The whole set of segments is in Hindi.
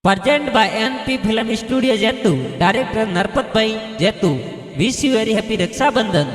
Present by NP Film Studio Jetu, Director Narpat Bhai Jetu. Wish you very happy Raksha Bandhan.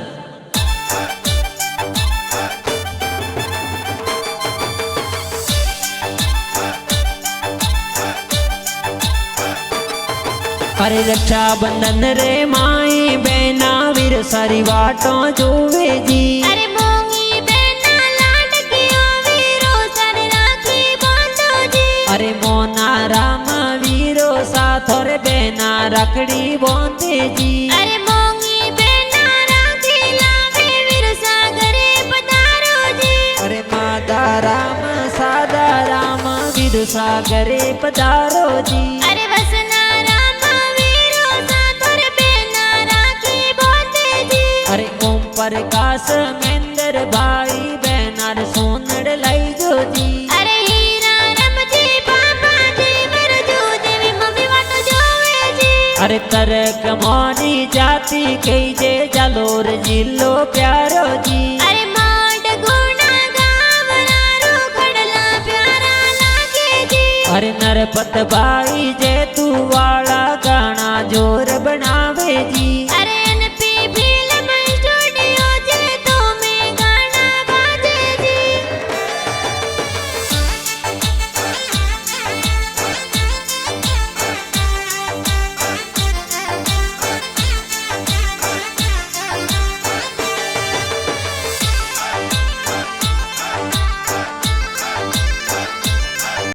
अरे रक्षा बंधन रे माई बहना वीर सारी वाटों जोवे जी। अरे मोंगी बहना लाडकियों वीरो सर राखी बांधो जी। अरे मोना राम वीरो साथों रे बहना रखड़ी बांधे जी। अरे मोंगी बहना राखी लावे वीर सागरे पधारो जी। अरे मादा राम सादा राम वीर सागरे पधारो जी। अरे वसना राम वीरो साथों रे बहना राखी बांधे जी। अरे ओम प्रकाश मेंदर भाई बहनार सोनड़ लाई जो जी। अरे हीरा रम जी पापा जी वरजू देवी मम्मी वाटो जोवे जी। अरे तरक मोरी जाति कई जे जालोर जिलो प्यारो जी। अरे माड गुना गावरारो खड़ला प्यारा लागे जी। अरे नरपत भाई जे तू वाला